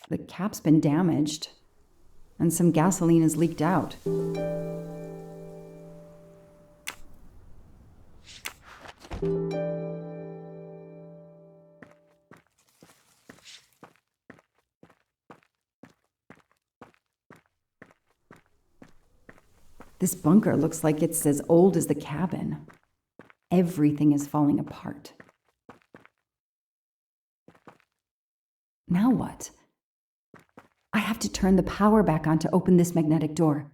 The cap's been damaged, and some gasoline has leaked out. This bunker looks like it's as old as the cabin. Everything is falling apart. Now what? I have to turn the power back on to open this magnetic door.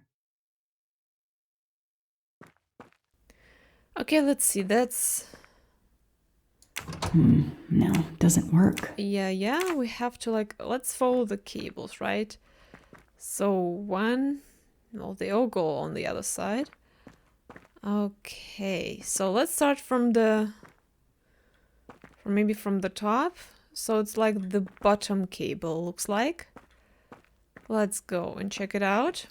Okay, let's see. That's... No, doesn't work. Yeah, we have to like... Let's follow the cables, right? So one... Well, they all go on the other side. Okay, so let's start from the... maybe from the top. So it's like the bottom cable looks like. Let's go and check it out.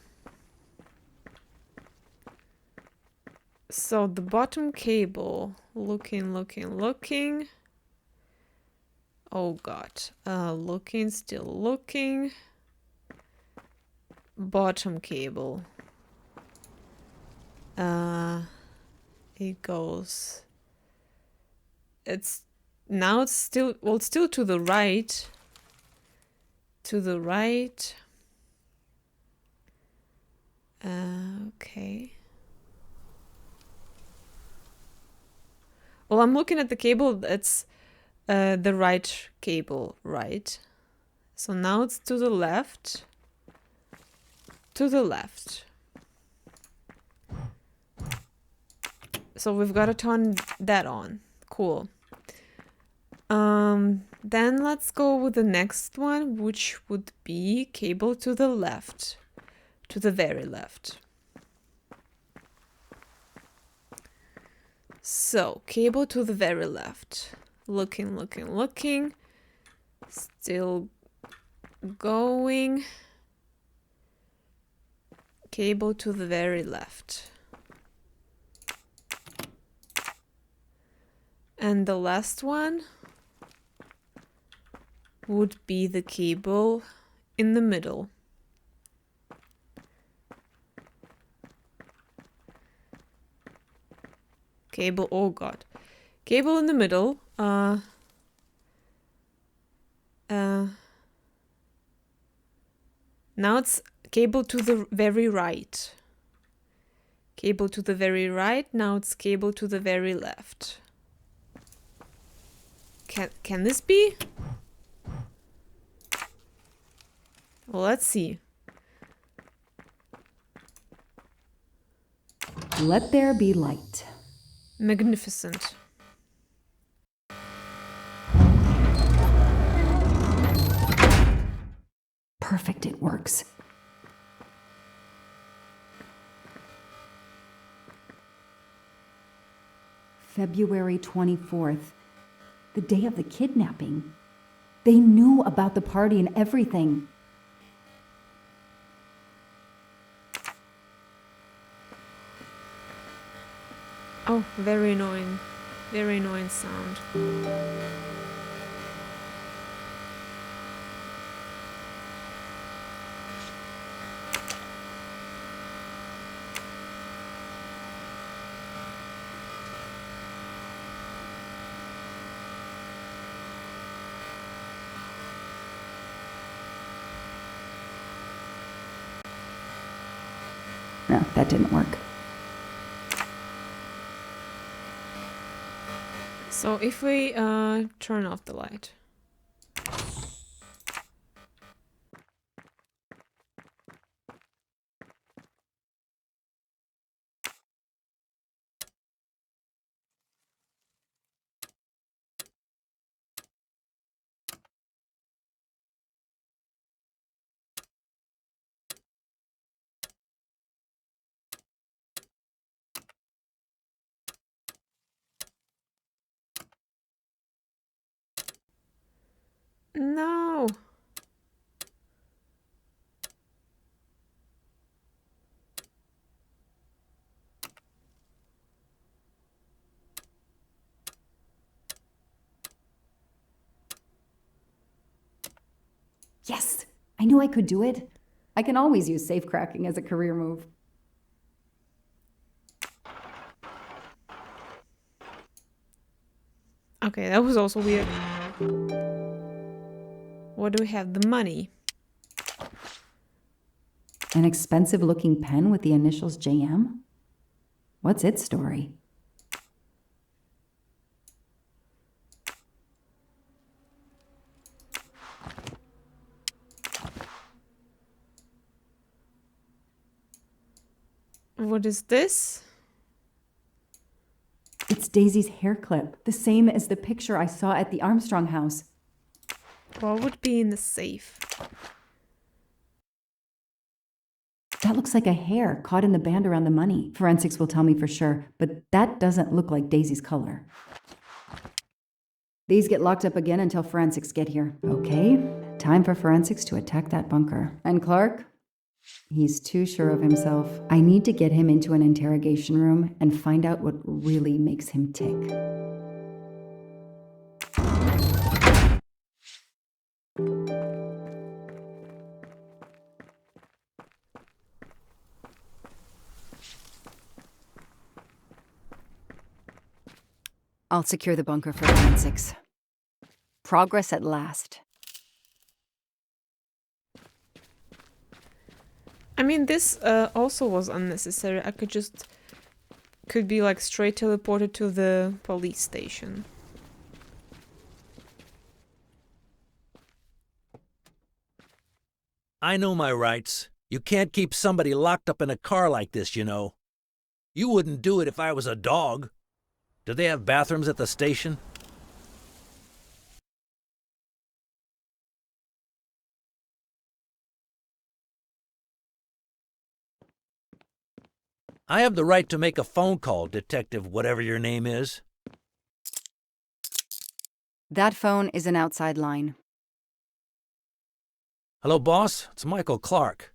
So the bottom cable, looking. Oh God, looking, still looking. Bottom cable. It goes. It's now it's still, well, it's still to the right. To the right. Okay. Well, I'm looking at the cable. That's the right cable, right? So now it's to the left. To the left. So we've got to turn that on. Cool. Then let's go with the next one, which would be cable to the left. To the very left. So, cable to the very left. Looking. Still going. Cable to the very left. And the last one would be the cable in the middle. Cable, oh God. Cable in the middle. Now it's cable to the very right. Cable to the very right. Now it's cable to the very left. Can this be? Well, let's see. Let there be light. Magnificent. Perfect, it works. February 24th, the day of the kidnapping. They knew about the party and everything. Oh, very annoying. Very annoying sound. No, that didn't work. So if we turn off the light. No. Yes, I knew I could do it. I can always use safe cracking as a career move. Okay, that was also weird. What do we have? The money. An expensive-looking pen with the initials JM? What's its story? What is this? It's Daisy's hair clip, the same as the picture I saw at the Armstrong house. What would be in the safe? That looks like a hair caught in the band around the money. Forensics will tell me for sure, but that doesn't look like Daisy's color. These get locked up again until forensics get here. Okay, time for forensics to attack that bunker. And Clark? He's too sure of himself. I need to get him into an interrogation room and find out what really makes him tick. I'll secure the bunker for forensics. Progress at last. I mean, this also was unnecessary. I could be like straight teleported to the police station. I know my rights. You can't keep somebody locked up in a car like this, you know. You wouldn't do it if I was a dog. Do they have bathrooms at the station? I have the right to make a phone call, Detective whatever your name is. That phone is an outside line. Hello, boss. It's Michael Clark.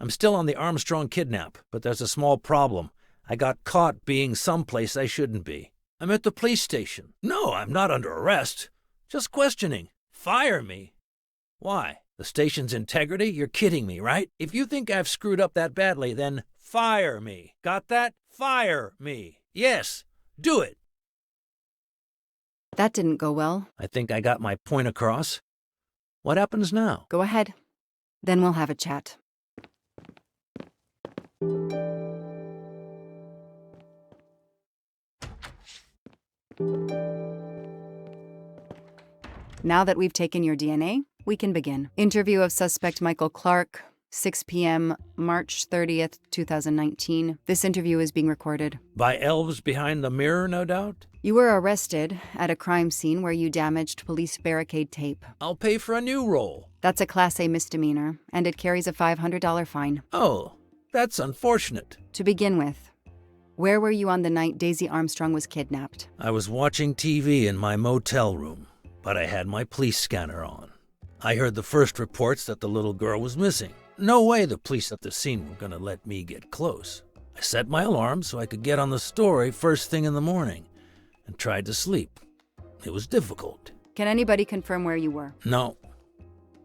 I'm still on the Armstrong kidnap, but there's a small problem. I got caught being someplace I shouldn't be. I'm at the police station. No, I'm not under arrest. Just questioning. Fire me. Why? The station's integrity? You're kidding me, right? If you think I've screwed up that badly, then fire me. Got that? Fire me. Yes, do it. That didn't go well. I think I got my point across. What happens now? Go ahead. Then we'll have a chat. Now that we've taken your DNA, we can begin. Interview of suspect Michael Clark, 6 p.m., March 30th, 2019. This interview is being recorded. By elves behind the mirror, no doubt? You were arrested at a crime scene where you damaged police barricade tape. I'll pay for a new role. That's a Class A misdemeanor, and it carries a $500 fine. Oh, that's unfortunate. To begin with, where were you on the night Daisy Armstrong was kidnapped? I was watching TV in my motel room, but I had my police scanner on. I heard the first reports that the little girl was missing. No way the police at the scene were going to let me get close. I set my alarm so I could get on the story first thing in the morning and tried to sleep. It was difficult. Can anybody confirm where you were? No,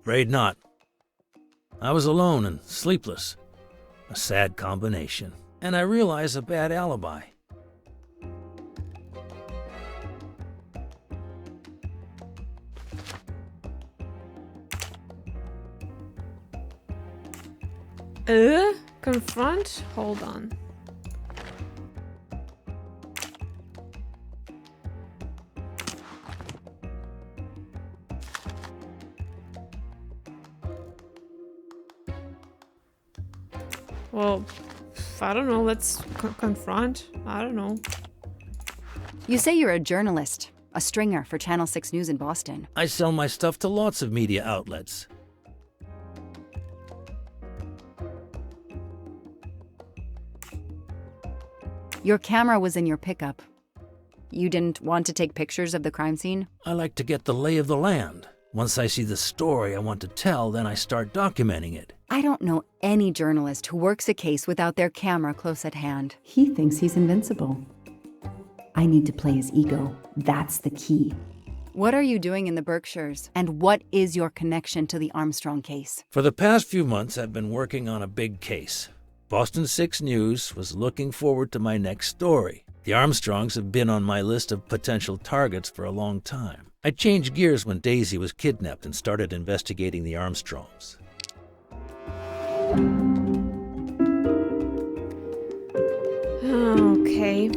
afraid not. I was alone and sleepless. A sad combination. And I realized a bad alibi. Confront? Hold on. Well, I don't know. Let's confront. I don't know. You say you're a journalist, a stringer for Channel 6 News in Boston. I sell my stuff to lots of media outlets. Your camera was in your pickup. You didn't want to take pictures of the crime scene? I like to get the lay of the land. Once I see the story I want to tell, then I start documenting it. I don't know any journalist who works a case without their camera close at hand. He thinks he's invincible. I need to play his ego. That's the key. What are you doing in the Berkshires? And what is your connection to the Armstrong case? For the past few months, I've been working on a big case. Boston 6 News was looking forward to my next story. The Armstrongs have been on my list of potential targets for a long time. I changed gears when Daisy was kidnapped and started investigating the Armstrongs. Okay.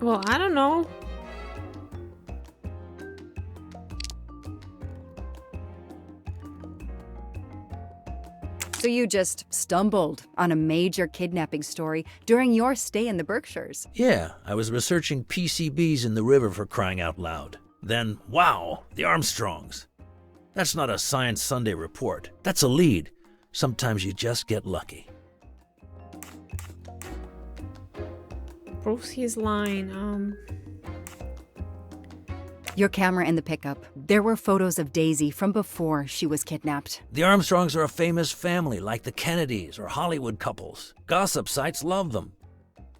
Well, I don't know. So you just stumbled on a major kidnapping story during your stay in the Berkshires. Yeah, I was researching PCBs in the river for crying out loud. Then, wow, the Armstrongs. That's not a Science Sunday report. That's a lead. Sometimes you just get lucky. Proves he's lying. Your camera in the pickup. There were photos of Daisy from before she was kidnapped. The Armstrongs are a famous family, like the Kennedys or Hollywood couples. Gossip sites love them.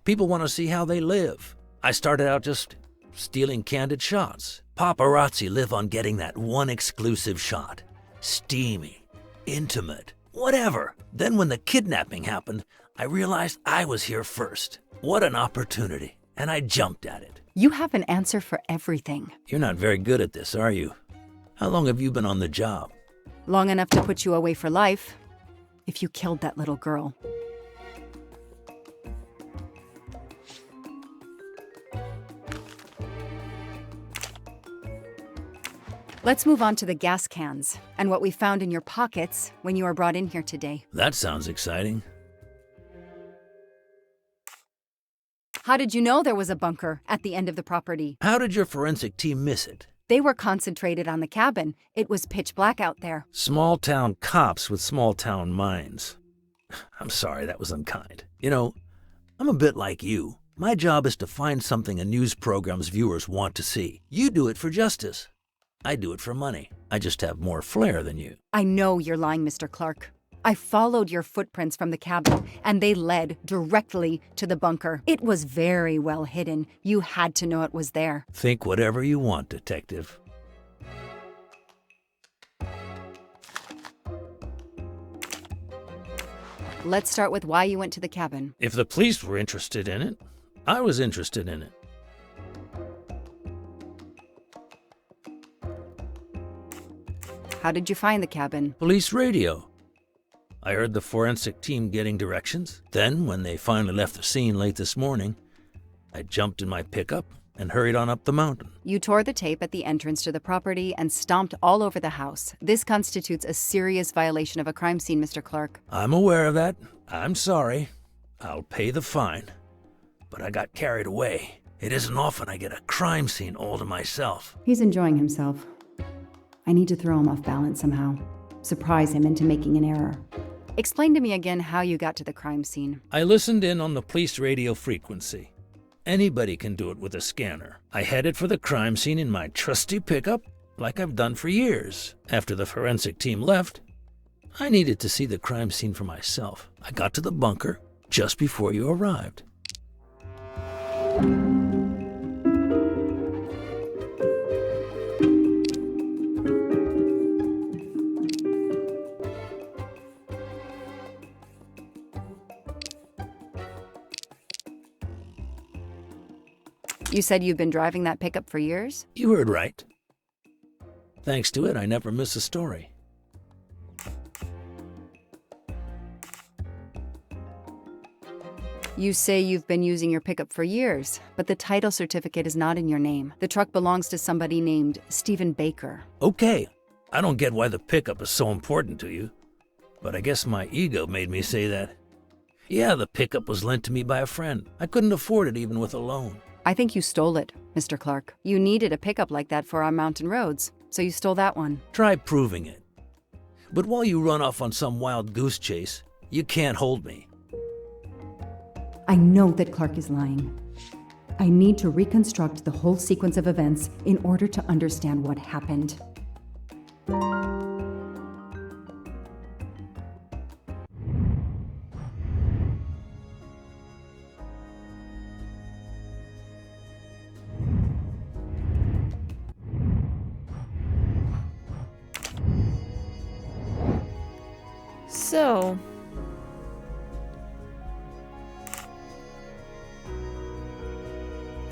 People want to see how they live. I started out just stealing candid shots. Paparazzi live on getting that one exclusive shot. Steamy, intimate, whatever. Then when the kidnapping happened, I realized I was here first. What an opportunity, and I jumped at it. You have an answer for everything. You're not very good at this, are you? How long have you been on the job? Long enough to put you away for life, if you killed that little girl. Let's move on to the gas cans and what we found in your pockets when you were brought in here today. That sounds exciting. How did you know there was a bunker at the end of the property? How did your forensic team miss it? They were concentrated on the cabin. It was pitch black out there. Small-town cops with small-town minds. I'm sorry, that was unkind. You know, I'm a bit like you. My job is to find something a news program's viewers want to see. You do it for justice. I do it for money. I just have more flair than you. I know you're lying, Mr. Clark. I followed your footprints from the cabin, and they led directly to the bunker. It was very well hidden. You had to know it was there. Think whatever you want, detective. Let's start with why you went to the cabin. If the police were interested in it, I was interested in it. How did you find the cabin? Police radio. I heard the forensic team getting directions. Then, when they finally left the scene late this morning, I jumped in my pickup and hurried on up the mountain. You tore the tape at the entrance to the property and stomped all over the house. This constitutes a serious violation of a crime scene, Mr. Clark. I'm aware of that. I'm sorry. I'll pay the fine. But I got carried away. It isn't often I get a crime scene all to myself. He's enjoying himself. I need to throw him off balance somehow. Surprise him into making an error. Explain to me again how you got to the crime scene. I listened in on the police radio frequency. Anybody can do it with a scanner. I headed for the crime scene in my trusty pickup, like I've done for years. After the forensic team left, I needed to see the crime scene for myself. I got to the bunker just before you arrived. You said you've been driving that pickup for years? You heard right. Thanks to it, I never miss a story. You say you've been using your pickup for years, but the title certificate is not in your name. The truck belongs to somebody named Stephen Baker. Okay, I don't get why the pickup is so important to you, but I guess my ego made me say that. Yeah, the pickup was lent to me by a friend. I couldn't afford it even with a loan. I think you stole it, Mr. Clark. You needed a pickup like that for our mountain roads, so you stole that one. Try proving it. But while you run off on some wild goose chase, you can't hold me. I know that Clark is lying. I need to reconstruct the whole sequence of events in order to understand what happened. So...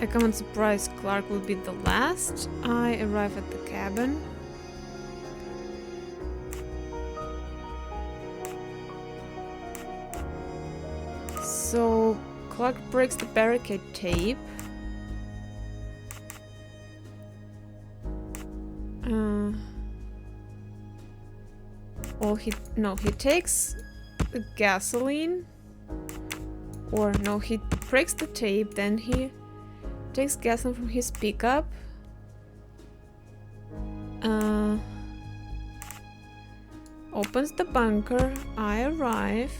a common surprise, Clark will be the last. I arrive at the cabin. So Clark breaks the barricade tape. He takes the gasoline. Or no, he breaks the tape, then he takes gasoline from his pickup. Opens the bunker. I arrive.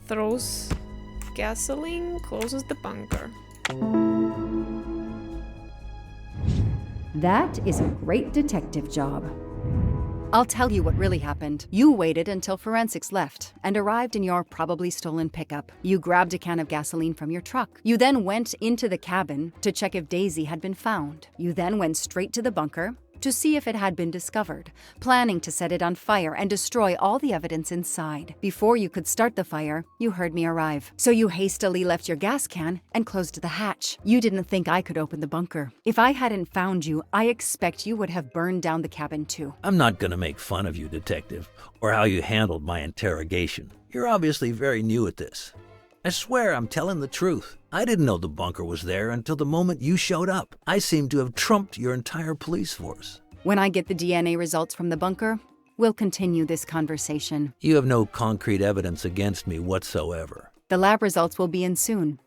Throws gasoline, closes the bunker. That is a great detective job. I'll tell you what really happened. You waited until forensics left and arrived in your probably stolen pickup. You grabbed a can of gasoline from your truck. You then went into the cabin to check if Daisy had been found. You then went straight to the bunker to see if it had been discovered, planning to set it on fire and destroy all the evidence inside. Before you could start the fire, you heard me arrive. So you hastily left your gas can and closed the hatch. You didn't think I could open the bunker. If I hadn't found you, I expect you would have burned down the cabin too. I'm not going to make fun of you, Detective, or how you handled my interrogation. You're obviously very new at this. I swear I'm telling the truth. I didn't know the bunker was there until the moment you showed up. I seem to have trumped your entire police force. When I get the DNA results from the bunker, we'll continue this conversation. You have no concrete evidence against me whatsoever. The lab results will be in soon.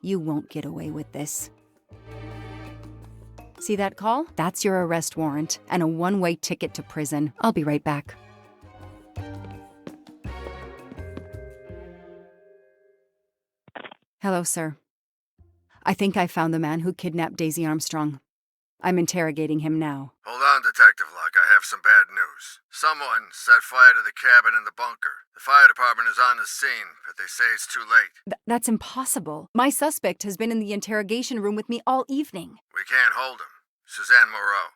You won't get away with this. See that call? That's your arrest warrant and a one-way ticket to prison. I'll be right back. Hello, sir. I think I found the man who kidnapped Daisy Armstrong. I'm interrogating him now. Hold on, Detective Locke. I have some bad news. Someone set fire to the cabin in the bunker. The fire department is on the scene, but they say it's too late. That's impossible. My suspect has been in the interrogation room with me all evening. We can't hold him. Suzanne Moreau.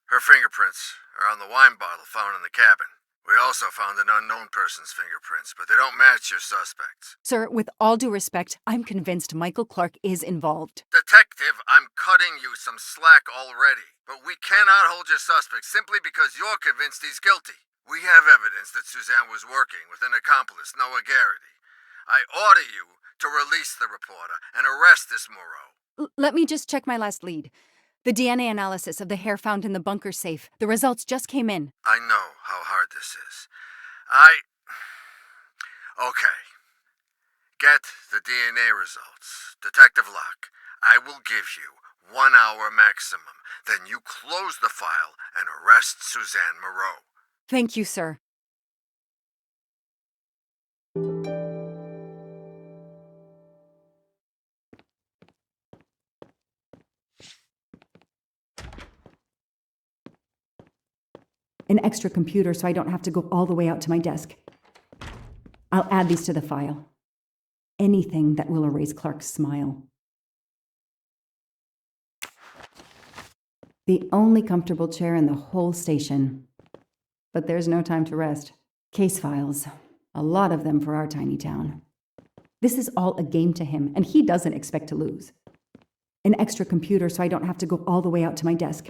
Her fingerprints are on the wine bottle found in the cabin. We also found an unknown person's fingerprints, but they don't match your suspects. Sir, with all due respect, I'm convinced Michael Clark is involved. Detective, I'm cutting you some slack already. But we cannot hold your suspect simply because you're convinced he's guilty. We have evidence that Suzanne was working with an accomplice, Noah Garrity. I order you to release the reporter and arrest this Moreau. Let me just check my last lead. The DNA analysis of the hair found in the bunker safe. The results just came in. I know how hard this is. Okay. Get the DNA results. Detective Locke, I will give you 1 hour maximum. Then you close the file and arrest Suzanne Moreau. Thank you, sir. An extra computer so I don't have to go all the way out to my desk. I'll add these to the file. Anything that will erase Clark's smile. The only comfortable chair in the whole station. But there's no time to rest. Case files. A lot of them for our tiny town. This is all a game to him, and he doesn't expect to lose. An extra computer so I don't have to go all the way out to my desk.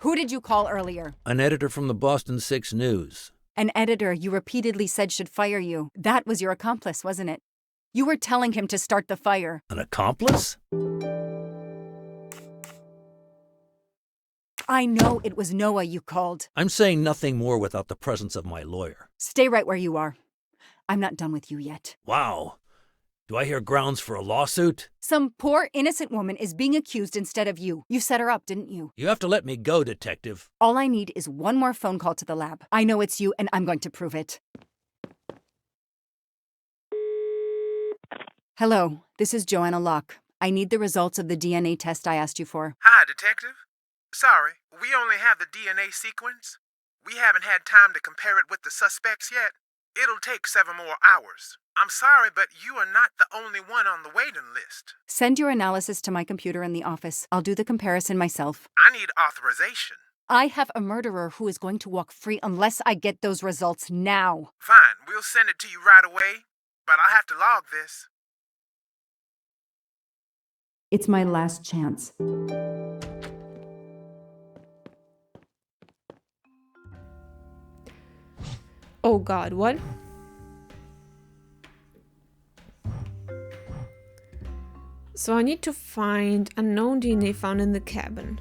Who did you call earlier? An editor from the Boston 6 News. An editor you repeatedly said should fire you. That was your accomplice, wasn't it? You were telling him to start the fire. An accomplice? I know it was Noah you called. I'm saying nothing more without the presence of my lawyer. Stay right where you are. I'm not done with you yet. Wow. Do I hear grounds for a lawsuit? Some poor innocent woman is being accused instead of you. You set her up, didn't you? You have to let me go, Detective. All I need is one more phone call to the lab. I know it's you, and I'm going to prove it. Hello, this is Joanna Locke. I need the results of the DNA test I asked you for. Hi, Detective. Sorry, we only have the DNA sequence. We haven't had time to compare it with the suspects yet. It'll take 7 more hours. I'm sorry, but you are not the only one on the waiting list. Send your analysis to my computer in the office. I'll do the comparison myself. I need authorization. I have a murderer who is going to walk free unless I get those results now. Fine, we'll send it to you right away, but I'll have to log this. It's my last chance. Oh God, what? So I need to find unknown DNA found in the cabin.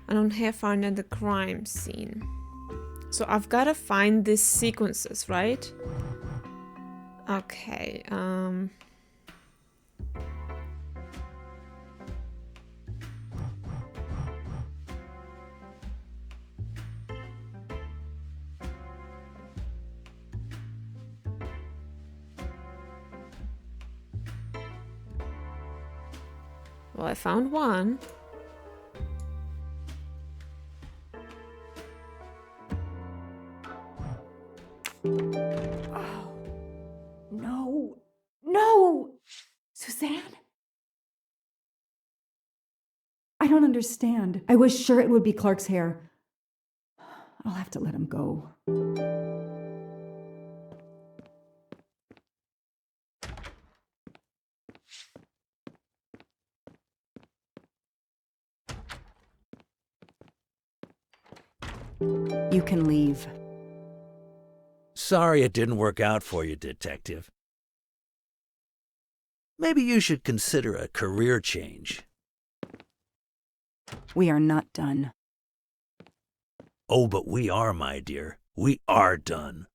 Unknown hair found at the crime scene. So I've got to find these sequences, right? Okay, well, I found one. Oh, no. No! Suzanne? I don't understand. I was sure it would be Clark's hair. I'll have to let him go. You can leave. Sorry it didn't work out for you, Detective. Maybe you should consider a career change. We are not done. Oh, but we are, my dear. We are done.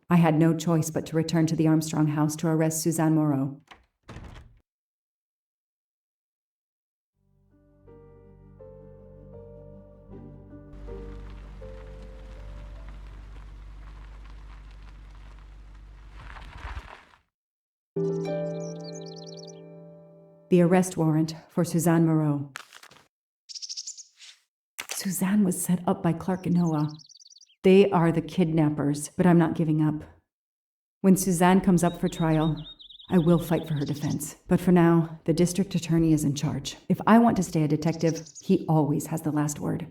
I had no choice but to return to the Armstrong house to arrest Suzanne Moreau. The arrest warrant for Suzanne Moreau. Suzanne was set up by Clark and Noah. They are the kidnappers, but I'm not giving up. When Suzanne comes up for trial, I will fight for her defense. But for now, the district attorney is in charge. If I want to stay a detective, he always has the last word.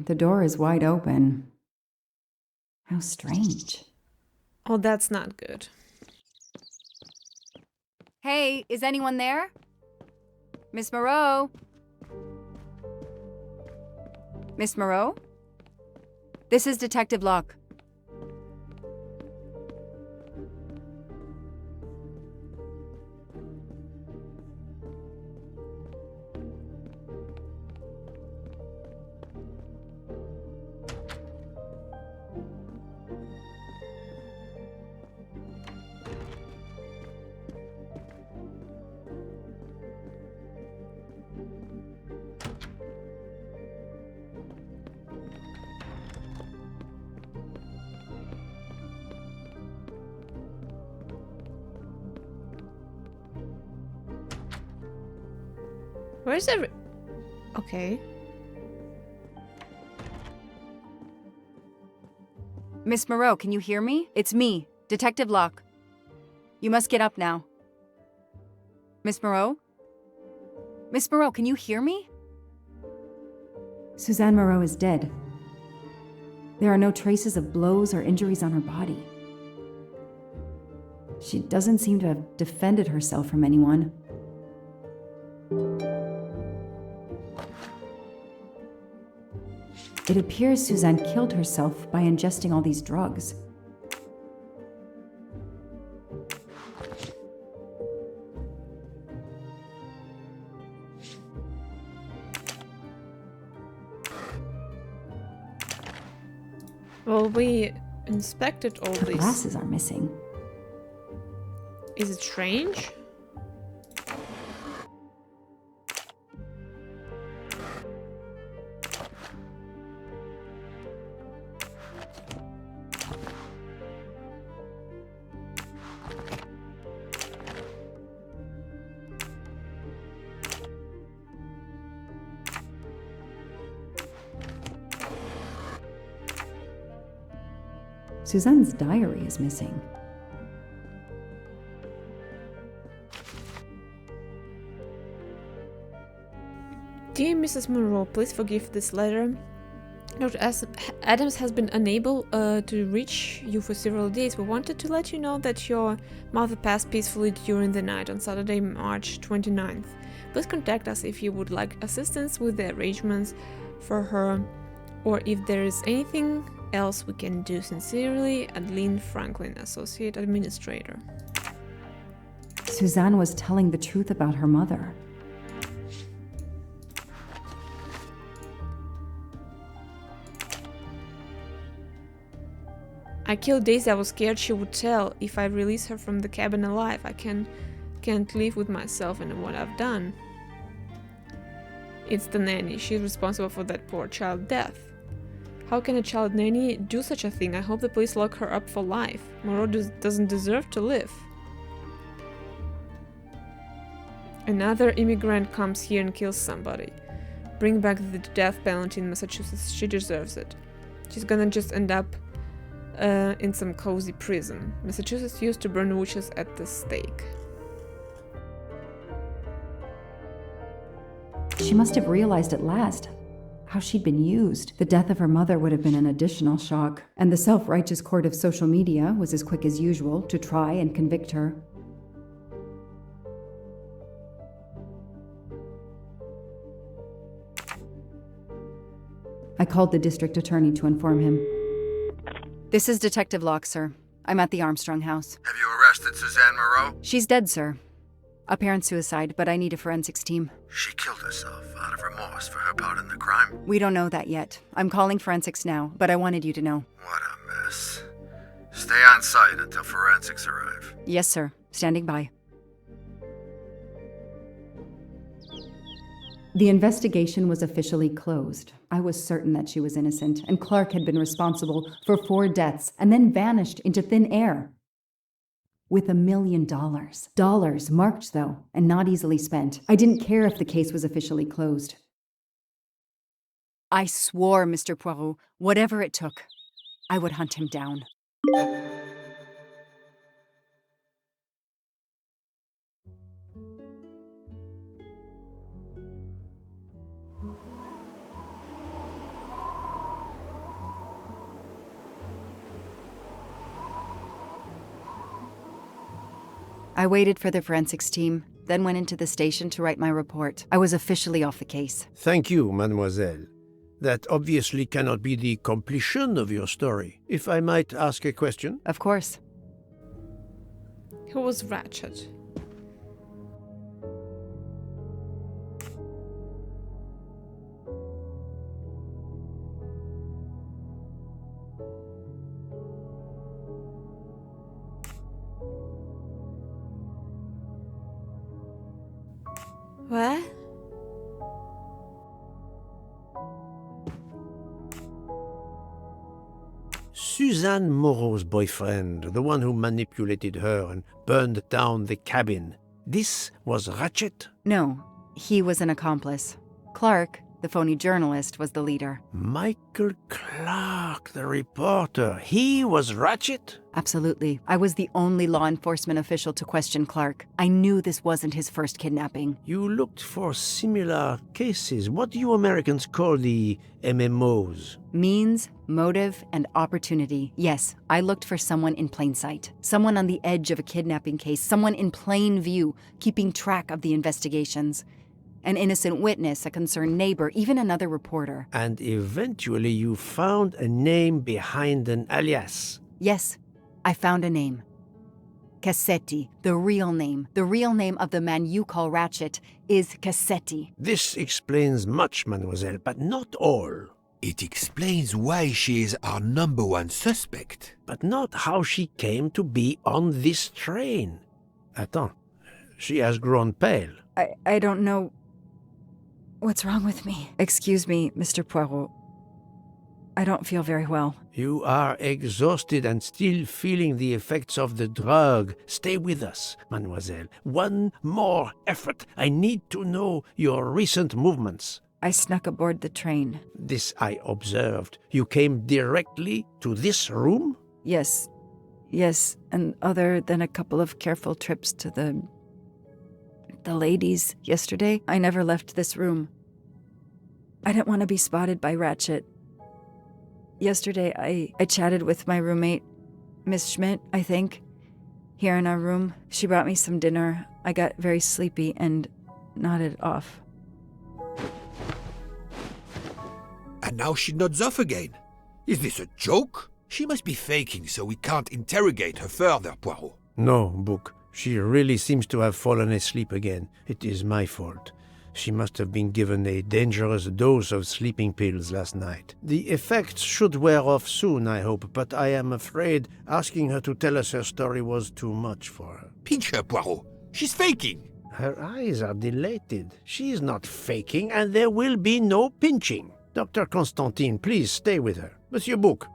The door is wide open. How strange. Oh, that's not good. Hey, is anyone there? Miss Moreau? Miss Moreau? This is Detective Locke. Where's every... Okay. Miss Moreau, can you hear me? It's me, Detective Locke. You must get up now. Miss Moreau? Miss Moreau, can you hear me? Suzanne Moreau is dead. There are no traces of blows or injuries on her body. She doesn't seem to have defended herself from anyone. It appears Suzanne killed herself by ingesting all these drugs. Well, we inspected all Her these. glasses are missing. Is it strange? Suzanne's diary is missing. Dear Mrs. Monroe, please forgive this letter. Dr. Adams has been unable to reach you for several days. We wanted to let you know that your mother passed peacefully during the night on Saturday, March 29th. Please contact us if you would like assistance with the arrangements for her, or if there is anything else we can do. Sincerely, Adeline Franklin, Associate Administrator. Suzanne was telling the truth about her mother. I killed Daisy. I was scared she would tell. If I release her from the cabin alive, I can't live with myself and what I've done. It's the nanny. She's responsible for that poor child's death. How can a child nanny do such a thing? I hope the police lock her up for life. Moreau doesn't deserve to live. Another immigrant comes here and kills somebody. Bring back the death penalty in Massachusetts. She deserves it. She's gonna just end up in some cozy prison. Massachusetts used to burn witches at the stake. She must have realized at last how she'd been used. The death of her mother would have been an additional shock, and the self-righteous court of social media was as quick as usual to try and convict her. I called the district attorney to inform him. This is Detective Locke, sir. I'm at the Armstrong house. Have you arrested Suzanne Moreau? She's dead, sir. Apparent suicide, but I need a forensics team. She killed herself out of remorse for her part in the crime. We don't know that yet. I'm calling forensics now, but I wanted you to know. What a mess. Stay on site until forensics arrive. Yes, sir. Standing by. The investigation was officially closed. I was certain that she was innocent, and Clark had been responsible for 4 deaths and then vanished into thin air. With $1 million. Dollars marked, though, and not easily spent. I didn't care if the case was officially closed. I swore, Mr. Poirot, whatever it took, I would hunt him down. I waited for the forensics team, then went into the station to write my report. I was officially off the case. Thank you, mademoiselle. That obviously cannot be the completion of your story. If I might ask a question? Of course. Who was Ratchet? What? Suzanne Moreau's boyfriend, the one who manipulated her and burned down the cabin. This was Ratchet? No, he was an accomplice. Clark, the phony journalist, was the leader. Michael Clark, the reporter. He was Ratchet? Absolutely. I was the only law enforcement official to question Clark. I knew this wasn't his first kidnapping. You looked for similar cases. What do you Americans call the MMOs? Means, motive, and opportunity. Yes, I looked for someone in plain sight. Someone on the edge of a kidnapping case. Someone in plain view, keeping track of the investigations. An innocent witness, a concerned neighbor, even another reporter. And eventually you found a name behind an alias. Yes, I found a name. Cassetti, the real name. The real name of the man you call Ratchet is Cassetti. This explains much, mademoiselle, but not all. It explains why she is our number 1 suspect. But not how she came to be on this train. Attends, she has grown pale. I don't know what's wrong with me. Excuse me, Mr. Poirot. I don't feel very well. You are exhausted and still feeling the effects of the drug. Stay with us, mademoiselle. One more effort. I need to know your recent movements. I snuck aboard the train. This I observed. You came directly to this room? Yes. Yes, and other than a couple of careful trips to the ladies yesterday, I never left this room. I didn't want to be spotted by Ratchet. Yesterday, I chatted with my roommate, Miss Schmidt, I think, here in our room. She brought me some dinner. I got very sleepy and nodded off. And now she nods off again. Is this a joke? She must be faking so we can't interrogate her further, Poirot. No, Book. She really seems to have fallen asleep again. It is my fault. She must have been given a dangerous dose of sleeping pills last night. The effects should wear off soon, I hope, but I am afraid asking her to tell us her story was too much for her. Pinch her, Poirot. She's faking. Her eyes are dilated. She is not faking, and there will be no pinching. Dr. Constantine, please stay with her. Monsieur Book,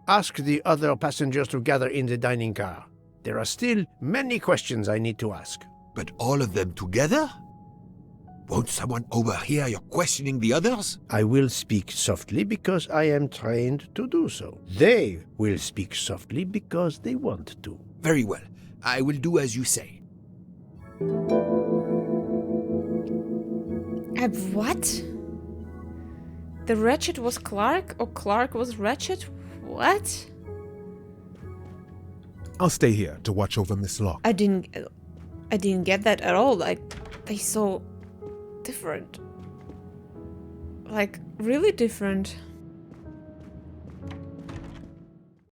ask the other passengers to gather in the dining car. There are still many questions I need to ask. But all of them together? Won't someone overhear you questioning the others? I will speak softly because I am trained to do so. They will speak softly because they want to. Very well. I will do as you say. What? The Ratchet was Clark, or Clark was Ratchet? What? I'll stay here to watch over Miss Locke. I didn't get that at all. Like, they so different. Like, really different.